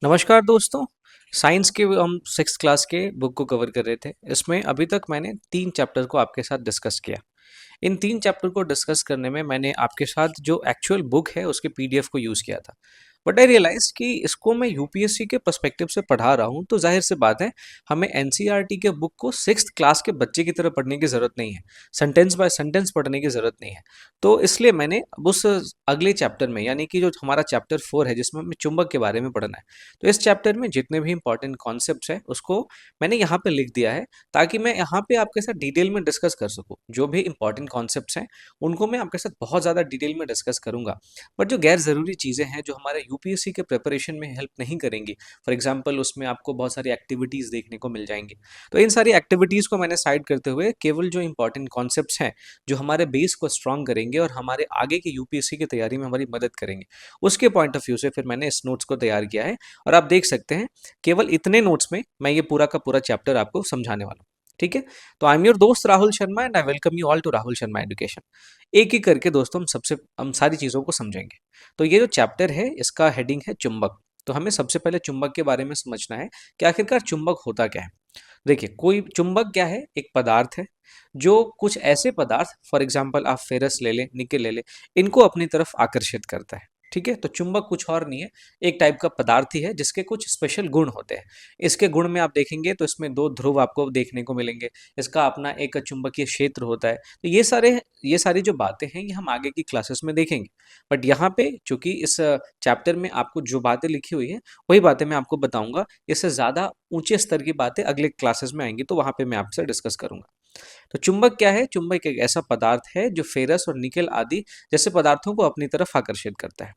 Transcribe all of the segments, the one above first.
नमस्कार दोस्तों। साइंस के हम सिक्स क्लास के बुक को कवर कर रहे थे। इसमें अभी तक मैंने 3 चैप्टर को आपके साथ डिस्कस किया। इन 3 चैप्टर को डिस्कस करने में मैंने आपके साथ जो एक्चुअल बुक है उसके पीडीएफ को यूज़ किया था। बट आई रियलाइज कि इसको मैं यूपीएससी के पर्सपेक्टिव से पढ़ा रहा हूँ, तो जाहिर सी बात है हमें एनसीईआरटी के बुक को सिक्स्थ क्लास के बच्चे की तरह पढ़ने की ज़रूरत नहीं है। सेंटेंस बाय सेंटेंस पढ़ने की ज़रूरत नहीं है। तो इसलिए मैंने अब उस अगले चैप्टर में, यानी कि जो हमारा चैप्टर 4 है जिसमें हमें चुंबक के बारे में पढ़ना है, तो इस चैप्टर में जितने भी इंपॉर्टेंट कॉन्सेप्ट्स हैं उसको मैंने यहाँ पे लिख दिया है, ताकि मैं यहाँ पे आपके साथ डिटेल में डिस्कस कर सकूँ। जो भी इंपॉर्टेंट कॉन्सेप्ट्स हैं उनको मैं आपके साथ बहुत ज़्यादा डिटेल में डिस्कस करूँगा। बट जो गैर ज़रूरी चीज़ें हैं जो हमारे यूपीएससी के प्रिपरेशन में हेल्प नहीं करेंगी, फॉर एग्जांपल उसमें आपको बहुत सारी एक्टिविटीज़ देखने को मिल जाएंगी, तो इन सारी एक्टिविटीज़ को मैंने साइड करते हुए केवल जो इंपॉर्टेंट कॉन्सेप्ट्स हैं जो हमारे बेस को स्ट्रॉन्ग करेंगे और हमारे आगे की यूपीएससी की तैयारी में हमारी मदद करेंगे, उसके पॉइंट ऑफ व्यू से फिर मैंने इस नोट्स को तैयार किया है। और आप देख सकते हैं केवल इतने नोट्स में मैं ये पूरा का पूरा चैप्टर आपको समझाने वाला हूँ। ठीक है, तो आई एम योर दोस्त Rahul Sharma and I welcome you all to Rahul Sharma education. एक एक करके दोस्तों हम सारी चीज़ों को समझेंगे। तो ये जो चैप्टर है इसका हेडिंग है चुंबक। तो हमें सबसे पहले चुंबक के बारे में समझना है कि आखिरकार चुंबक होता क्या है। देखिए, कोई चुंबक क्या है? एक पदार्थ है जो कुछ ऐसे पदार्थ, फॉर एग्जांपल आप फेरस ले लें, निकेल ले लें, इनको अपनी तरफ आकर्षित करता है। ठीक है, तो चुंबक कुछ और नहीं है, एक टाइप का पदार्थ ही है जिसके कुछ स्पेशल गुण होते हैं। इसके गुण में आप देखेंगे तो इसमें 2 ध्रुव आपको देखने को मिलेंगे। इसका अपना एक चुंबकीय क्षेत्र होता है। तो ये सारी जो बातें हैं ये हम आगे की क्लासेस में देखेंगे। बट यहाँ पे चूंकि इस चैप्टर में आपको जो बातें लिखी हुई है वही बातें मैं आपको बताऊंगा। इससे ज़्यादा ऊंचे स्तर की बातें अगले क्लासेस में आएंगी, तो वहां पे मैं आपसे डिस्कस करूंगा। तो चुंबक क्या है? चुंबक एक ऐसा पदार्थ है जो फेरस और निकेल आदि जैसे पदार्थों को अपनी तरफ आकर्षित करता है।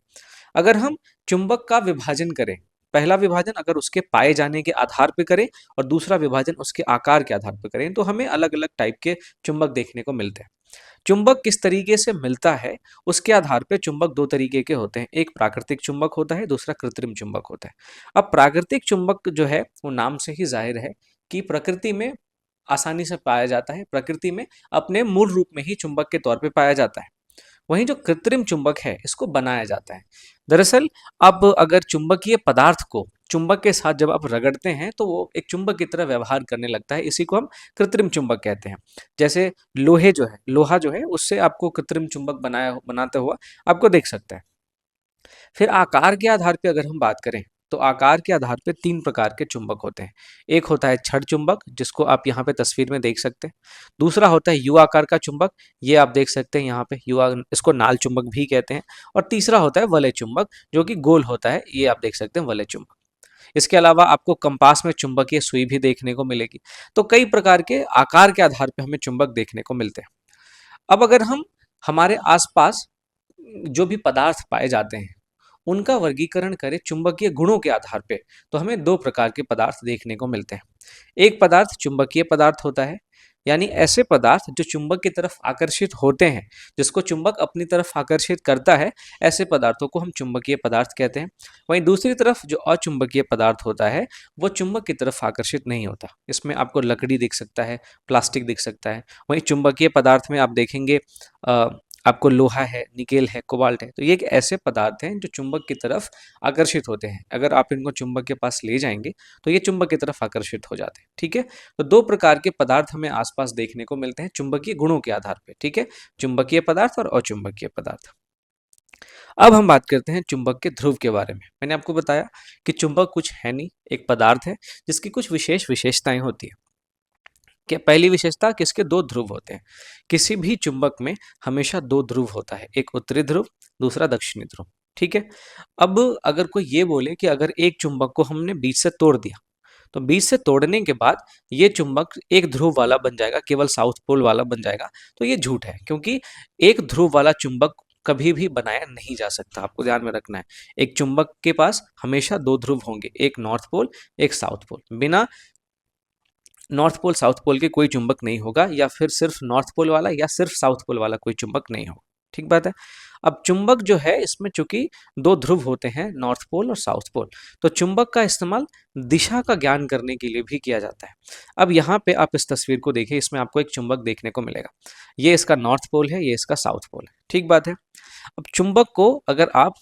अगर हम चुंबक का विभाजन करें, पहला विभाजन अगर उसके पाए जाने के आधार पे करें और दूसरा विभाजन उसके आकार के आधार पर करें, तो हमें अलग अलग टाइप के चुंबक देखने को मिलते हैं। चुंबक किस तरीके से मिलता है उसके आधार पे चुंबक 2 तरीके के होते हैं। एक प्राकृतिक चुंबक होता है, दूसरा कृत्रिम चुंबक होता है। अब प्राकृतिक चुंबक जो है वो नाम से ही जाहिर है कि प्रकृति में आसानी से पाया जाता है, प्रकृति में अपने मूल रूप में ही चुंबक के तौर पे पाया जाता है। वहीं जो कृत्रिम चुंबक है इसको बनाया जाता है। दरअसल अब अगर चुंबकीय पदार्थ को चुंबक के साथ जब आप रगड़ते हैं तो वो एक चुंबक की तरह व्यवहार करने लगता है, इसी को हम कृत्रिम चुंबक कहते हैं। जैसे लोहा जो है उससे आपको कृत्रिम चुंबक बनाता हुआ आपको देख सकता है। फिर आकार के आधार पे अगर हम बात करें तो आकार के आधार पे 3 प्रकार के चुंबक होते हैं। एक होता है छड़ चुंबक, जिसको आप यहाँ पे तस्वीर में देख सकते हैं। दूसरा होता है यू आकार का चुंबक, ये आप देख सकते हैं यहाँ पे इसको नाल चुंबक भी कहते हैं। और तीसरा होता है वलय चुंबक, जो कि गोल होता है, ये आप देख सकते हैं वलय चुंबक। इसके अलावा आपको कंपास में चुंबकीय सुई भी देखने को मिलेगी। तो कई प्रकार के आकार के आधार पे हमें चुंबक देखने को मिलते हैं। अब अगर हम हमारे आसपास जो भी पदार्थ पाए जाते हैं उनका वर्गीकरण करें चुंबकीय गुणों के आधार पे, तो हमें 2 प्रकार के पदार्थ देखने को मिलते हैं। एक पदार्थ चुंबकीय पदार्थ होता है, यानी ऐसे पदार्थ जो चुंबक की तरफ आकर्षित होते हैं, जिसको चुंबक अपनी तरफ आकर्षित करता है, ऐसे पदार्थों को हम चुंबकीय पदार्थ कहते हैं। वहीं दूसरी तरफ जो अचुंबकीय पदार्थ होता है वो चुंबक की तरफ आकर्षित नहीं होता। इसमें आपको लकड़ी दिख सकता है, प्लास्टिक दिख सकता है। वहीं चुंबकीय पदार्थ में आप देखेंगे आपको लोहा है, निकेल है, कोबाल्ट है। तो ये एक ऐसे पदार्थ हैं जो चुंबक की तरफ आकर्षित होते हैं। अगर आप इनको चुंबक के पास ले जाएंगे तो ये चुंबक की तरफ आकर्षित हो जाते हैं। ठीक है, तो 2 प्रकार के पदार्थ हमें आसपास देखने को मिलते हैं चुंबकीय गुणों के आधार पे। ठीक है, चुंबकीय पदार्थ और अचुंबकीय पदार्थ। अब हम बात करते हैं चुंबक के ध्रुव के बारे में। मैंने आपको बताया कि चुंबक कुछ है नहीं, एक पदार्थ है जिसकी कुछ विशेष विशेषताएं होती है। कि पहली विशेषता कि इसके 2 ध्रुव होते हैं। किसी भी चुंबक में हमेशा 2 ध्रुव होता है, एक उत्तरी ध्रुव, दूसरा दक्षिणी ध्रुव। ठीक है, अब अगर कोई ये बोले कि अगर एक चुंबक को हमने बीच से तोड़ दिया, तो बीच से तोड़ने के बाद ये चुंबक एक ध्रुव वाला बन जाएगा, केवल साउथ पोल वाला बन जाएगा, तो ये झूठ है। क्योंकि एक ध्रुव वाला चुंबक कभी भी बनाया नहीं जा सकता, आपको ध्यान में रखना है। एक चुंबक के पास हमेशा 2 ध्रुव होंगे, एक नॉर्थ पोल, एक साउथ पोल। बिना नॉर्थ पोल साउथ पोल के कोई चुंबक नहीं होगा, या फिर सिर्फ नॉर्थ पोल वाला या सिर्फ साउथ पोल वाला कोई चुंबक नहीं होगा। ठीक बात है। अब चुंबक जो है इसमें चूंकि 2 ध्रुव होते हैं, नॉर्थ पोल और साउथ पोल, तो चुंबक का इस्तेमाल दिशा का ज्ञान करने के लिए भी किया जाता है। अब यहाँ पे आप इस तस्वीर को देखिए, इसमें आपको एक चुंबक देखने को मिलेगा। ये इसका नॉर्थ पोल है, ये इसका साउथ पोल है। ठीक बात है। अब चुंबक को अगर आप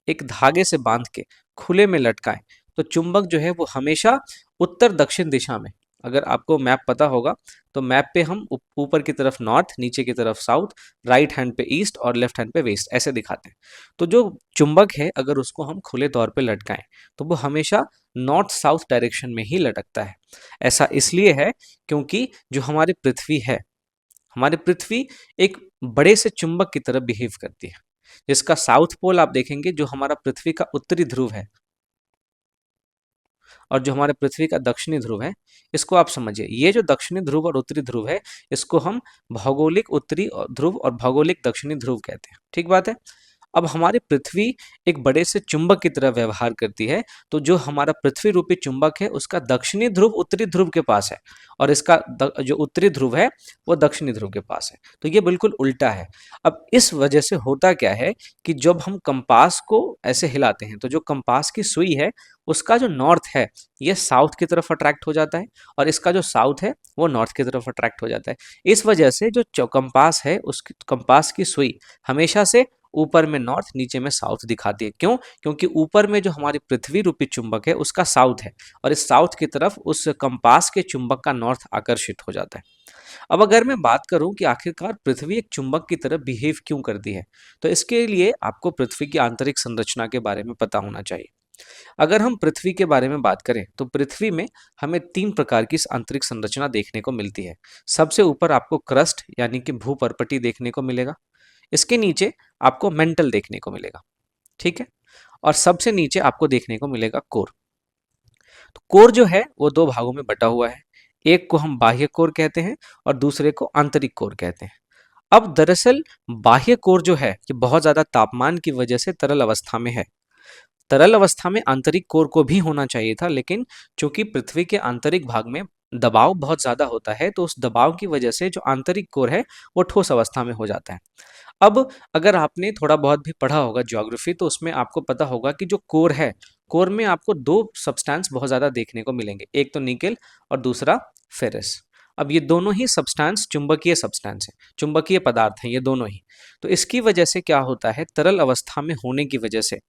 एक धागे से बांध के खुले में लटकाएं, तो चुंबक जो है वो हमेशा उत्तर दक्षिण दिशा में, अगर आपको मैप पता होगा तो मैप पे हम ऊपर की तरफ नॉर्थ, नीचे की तरफ साउथ, राइट हैंड पे ईस्ट और लेफ्ट हैंड पे वेस्ट ऐसे दिखाते हैं। तो जो चुंबक है अगर उसको हम खुले तौर पे लटकाएं तो वो हमेशा नॉर्थ साउथ डायरेक्शन में ही लटकता है। ऐसा इसलिए है क्योंकि जो हमारी पृथ्वी है, हमारी पृथ्वी एक बड़े से चुंबक की तरह बिहेव करती है, जिसका साउथ पोल आप देखेंगे जो हमारा पृथ्वी का उत्तरी ध्रुव है, और जो हमारे पृथ्वी का दक्षिणी ध्रुव है, इसको आप समझिए, ये जो दक्षिणी ध्रुव और उत्तरी ध्रुव है इसको हम भौगोलिक उत्तरी ध्रुव और भौगोलिक दक्षिणी ध्रुव कहते हैं। ठीक बात है। अब हमारी पृथ्वी एक बड़े से चुंबक की तरह व्यवहार करती है, तो जो हमारा पृथ्वी रूपी चुंबक है उसका दक्षिणी ध्रुव उत्तरी ध्रुव के पास है, और इसका जो उत्तरी ध्रुव है वो दक्षिणी ध्रुव के पास है। तो ये बिल्कुल उल्टा है। अब इस वजह से होता क्या है कि जब हम कंपास को ऐसे हिलाते हैं तो जो कंपास की सुई है उसका जो नॉर्थ है ये साउथ की तरफ अट्रैक्ट हो जाता है, और इसका जो साउथ है वो नॉर्थ की तरफ अट्रैक्ट हो जाता है। इस वजह से जो कंपास है उसकी कंपास की सुई हमेशा से ऊपर में नॉर्थ, नीचे में साउथ दिखाती है। क्यों? क्योंकि ऊपर में जो हमारी पृथ्वी रूपी चुंबक है उसका साउथ है, और इस साउथ की तरफ उस कंपास के चुंबक का नॉर्थ आकर्षित हो जाता है। अब अगर मैं बात करूं कि आखिरकार पृथ्वी एक चुंबक की तरह बिहेव क्यों करती है, तो इसके लिए आपको पृथ्वी की आंतरिक संरचना के बारे में पता होना चाहिए। अगर हम पृथ्वी के बारे में बात करें तो पृथ्वी में हमें 3 प्रकार की आंतरिक संरचना देखने को मिलती है। सबसे ऊपर आपको क्रस्ट यानी कि भूपर्पटी देखने को मिलेगा। इसके नीचे आपको मेंटल देखने को मिलेगा, ठीक है, और सबसे नीचे आपको देखने को मिलेगा कोर। तो कोर जो है वो 2 भागों में बटा हुआ है। एक को हम बाह्य कोर कहते हैं और दूसरे को आंतरिक कोर कहते हैं। अब दरअसल बाह्य कोर जो है ये बहुत ज्यादा तापमान की वजह से तरल अवस्था में है। तरल अवस्था में आंतरिक कोर को भी होना चाहिए था, लेकिन चूंकि पृथ्वी के आंतरिक भाग में दबाव बहुत ज्यादा होता है तो उस दबाव की वजह से जो आंतरिक कोर है वो ठोस अवस्था में हो जाता है। अब अगर आपने थोड़ा बहुत भी पढ़ा होगा ज्योग्राफी तो उसमें आपको पता होगा कि जो कोर है, कोर में आपको 2 सब्सटेंस बहुत ज्यादा देखने को मिलेंगे, एक तो निकेल और दूसरा फेरस। अब ये दोनों ही सब्सटेंस चुंबकीय सब्सटेंस है, चुंबकीय पदार्थ हैं ये दोनों ही। तो इसकी वजह से क्या होता है, तरल अवस्था में होने की वजह से,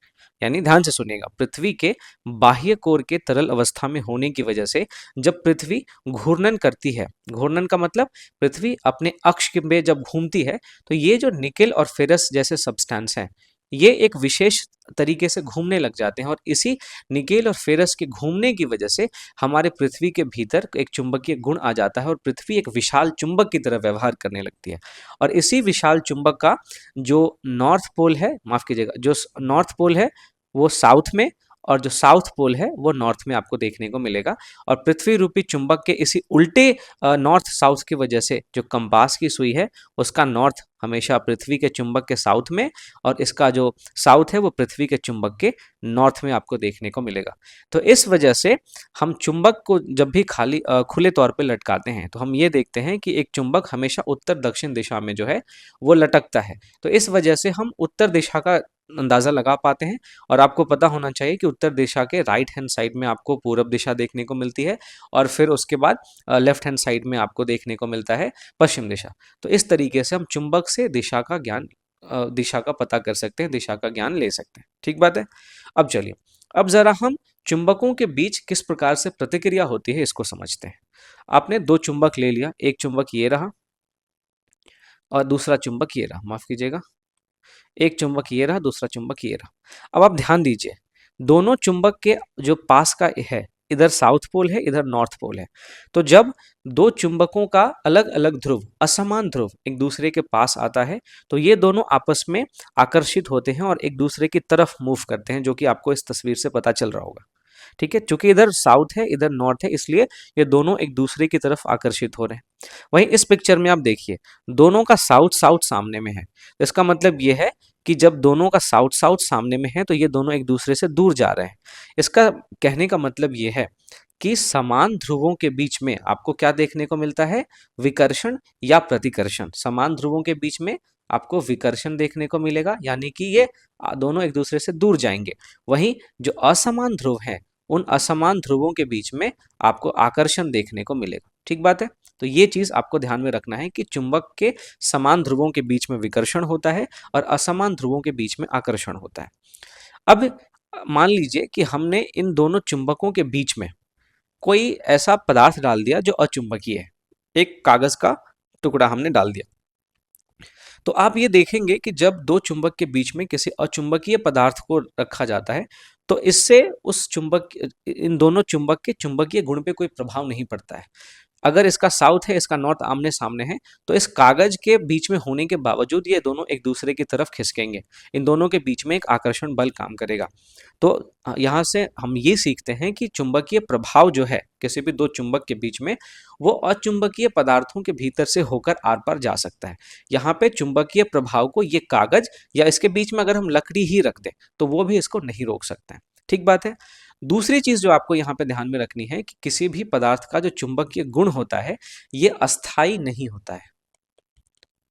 यानी ध्यान से सुनिएगा, पृथ्वी के बाह्य कोर के तरल अवस्था में होने की वजह से जब पृथ्वी घूर्णन करती है, घूर्णन का मतलब पृथ्वी अपने अक्ष में जब घूमती है, तो ये जो निकेल और फेरस जैसे सब्सटेंस हैं ये एक विशेष तरीके से घूमने लग जाते हैं, और इसी निकेल और फेरस के घूमने की वजह से हमारे पृथ्वी के भीतर एक चुंबकीय गुण आ जाता है और पृथ्वी एक विशाल चुंबक की तरह व्यवहार करने लगती है। और इसी विशाल चुंबक का जो नॉर्थ पोल है, माफ कीजिएगा, जो नॉर्थ पोल है वो साउथ में, और जो साउथ पोल है वो नॉर्थ में आपको देखने को मिलेगा। और पृथ्वी रूपी चुंबक के इसी उल्टे नॉर्थ साउथ की वजह से जो कंपास की सुई है उसका नॉर्थ हमेशा पृथ्वी के चुंबक के साउथ में, और इसका जो साउथ है वो पृथ्वी के चुंबक के नॉर्थ में आपको देखने को मिलेगा। तो इस वजह से हम चुंबक को जब भी खुले तौर पे लटकाते हैं तो हम ये देखते हैं कि एक चुंबक हमेशा उत्तर दक्षिण दिशा में जो है वो लटकता है। तो इस वजह से हम उत्तर दिशा का अंदाजा लगा पाते हैं। और आपको पता होना चाहिए कि उत्तर दिशा के राइट हैंड साइड में आपको पूरब दिशा देखने को मिलती है, और फिर उसके बाद लेफ्ट हैंड साइड में आपको देखने को मिलता है पश्चिम दिशा। तो इस तरीके से हम चुंबक से दिशा का ज्ञान, दिशा का पता कर सकते हैं, दिशा का ज्ञान ले सकते हैं। ठीक बात है। अब चलिए, अब जरा हम चुंबकों के बीच किस प्रकार से प्रतिक्रिया होती है इसको समझते हैं। आपने 2 चुंबक ले लिया, एक चुंबक ये रहा और दूसरा चुंबक ये रहा, माफ कीजिएगा, एक चुंबक ये रहा, दूसरा चुंबक ये रहा। अब आप ध्यान दीजिए, दोनों चुंबक के जो पास का है, इधर साउथ पोल है, इधर नॉर्थ पोल है। तो जब 2 चुंबकों का अलग अलग ध्रुव, असमान ध्रुव एक दूसरे के पास आता है तो ये दोनों आपस में आकर्षित होते हैं और एक दूसरे की तरफ मूव करते हैं, जो कि आपको इस तस्वीर से पता चल रहा होगा। ठीक है, चूंकि इधर साउथ है इधर नॉर्थ है, इसलिए ये दोनों एक दूसरे की तरफ आकर्षित हो रहे हैं। वहीं इस पिक्चर में आप देखिए, दोनों का साउथ साउथ सामने में है। इसका मतलब ये है कि जब दोनों का साउथ साउथ सामने में है तो ये दोनों एक दूसरे से दूर जा रहे हैं। इसका कहने का मतलब ये है कि समान ध्रुवों के बीच में आपको क्या देखने को मिलता है, विकर्षण या प्रतिकर्षण। समान ध्रुवों के बीच में आपको विकर्षण देखने को मिलेगा, यानी कि ये दोनों एक दूसरे से दूर जाएंगे। वहीं जो असमान ध्रुव हैं, उन असमान ध्रुवों के बीच में आपको आकर्षण देखने को मिलेगा। ठीक बात है। तो ये चीज आपको ध्यान में रखना है कि चुंबक के समान ध्रुवों के बीच में विकर्षण होता है और असमान ध्रुवों के बीच में आकर्षण होता है। अब मान लीजिए कि हमने इन दोनों चुंबकों के बीच में कोई ऐसा पदार्थ डाल दिया जो अचुंबकीय है, एक कागज का टुकड़ा हमने डाल दिया। तो आप ये देखेंगे कि जब दो चुंबक के बीच में किसी अचुंबकीय पदार्थ को रखा जाता है तो इससे उस चुंबक इन दोनों चुंबक के चुंबकीय गुण पे कोई प्रभाव नहीं पड़ता है। अगर इसका साउथ है, इसका नॉर्थ आमने सामने है, तो इस कागज के बीच में होने के बावजूद ये दोनों एक दूसरे की तरफ खिसकेंगे। इन दोनों के बीच में एक आकर्षण बल काम करेगा। तो यहाँ से हम ये सीखते हैं कि चुंबकीय प्रभाव जो है किसी भी दो चुंबक के बीच में, वो अचुंबकीय पदार्थों के भीतर से होकर आर पार जा सकता है। यहाँ पे चुंबकीय प्रभाव को ये कागज या इसके बीच में अगर हम लकड़ी ही रख दें तो वो भी इसको नहीं रोक सकता है। ठीक बात है। दूसरी चीज जो आपको यहाँ पे ध्यान में रखनी है कि किसी भी पदार्थ का जो चुंबकीय गुण होता है ये अस्थाई नहीं होता है।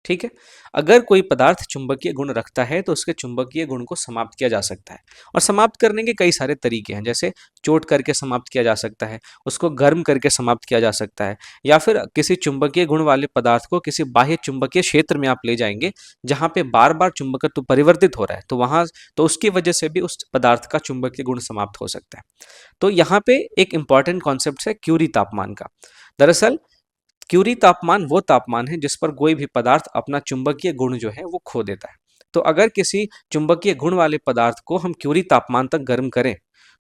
ठीक है। अगर कोई पदार्थ चुंबकीय गुण रखता है तो उसके चुंबकीय गुण को समाप्त किया जा सकता है, और समाप्त करने के कई सारे तरीके हैं, जैसे चोट करके समाप्त किया जा सकता है, उसको गर्म करके समाप्त किया जा सकता है, या फिर किसी चुंबकीय गुण वाले पदार्थ को किसी बाह्य चुंबकीय क्षेत्र में आप ले जाएंगे जहां पे बार बार चुंबकत्व परिवर्तित हो रहा है, तो वहां तो उसकी वजह से भी उस पदार्थ का चुंबकीय गुण समाप्त हो सकता है। तो यहाँ पे एक इंपॉर्टेंट कॉन्सेप्ट है क्यूरी तापमान का। दरअसल क्यूरी तापमान वो तापमान है जिस पर कोई भी पदार्थ अपना चुंबकीय गुण जो है वो खो देता है। तो अगर किसी चुंबकीय गुण वाले पदार्थ को हम क्यूरी तापमान तक गर्म करें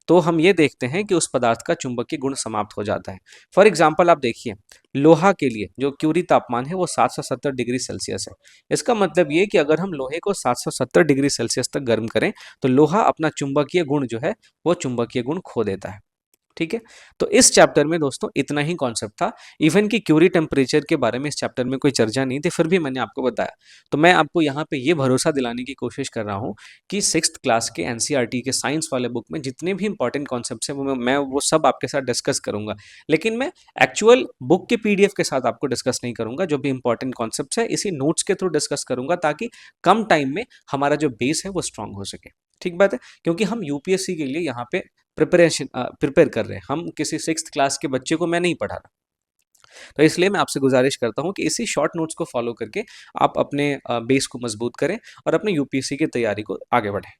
तो हम ये देखते हैं कि उस पदार्थ का चुंबकीय गुण समाप्त हो जाता है। फॉर एग्जाम्पल आप देखिए, लोहा के लिए जो क्यूरी तापमान है वो 770 डिग्री सेल्सियस है। इसका मतलब ये कि अगर हम लोहे को 770 डिग्री सेल्सियस तक गर्म करें तो लोहा अपना चुंबकीय गुण जो है वो चुंबकीय गुण खो देता है। ठीक है। तो इस चैप्टर में दोस्तों इतना ही कॉन्सेप्ट था। इवन की क्यूरी टेम्परेचर के बारे में इस चैप्टर में कोई चर्चा नहीं थी, फिर भी मैंने आपको बताया। तो मैं आपको यहाँ पे ये भरोसा दिलाने की कोशिश कर रहा हूँ कि 6th क्लास के एनसीईआरटी के साइंस वाले बुक में जितने भी इंपॉर्टेंट कॉन्सेप्ट्स हैं मैं वो सब आपके साथ डिस्कस करूंगा। लेकिन मैं एक्चुअल बुक के पीडीएफ के साथ आपको डिस्कस नहीं करूंगा। जो भी इंपॉर्टेंट कॉन्सेप्ट्स है इसी नोट्स के थ्रू डिस्कस करूंगा ताकि कम टाइम में हमारा जो बेस है वो स्ट्रांग हो सके। ठीक बात है। क्योंकि हम यूपीएससी के लिए यहाँ पे प्रिपेयर कर रहे हैं, हम किसी 6th क्लास के बच्चे को मैं नहीं पढ़ा रहा। तो इसलिए मैं आपसे गुजारिश करता हूं कि इसी शॉर्ट नोट्स को फॉलो करके आप अपने बेस को मजबूत करें और अपने यूपीएससी की तैयारी को आगे बढ़ें।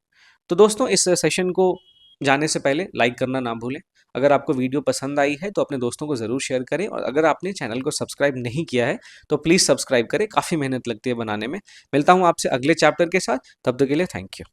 तो दोस्तों इस सेशन को जाने से पहले लाइक करना ना भूलें। अगर आपको वीडियो पसंद आई है तो अपने दोस्तों को ज़रूर शेयर करें, और अगर आपने चैनल को सब्सक्राइब नहीं किया है तो प्लीज़ सब्सक्राइब करें, काफ़ी मेहनत लगती है बनाने में। मिलता हूँ आपसे अगले चैप्टर के साथ, तब तक के लिए थैंक यू।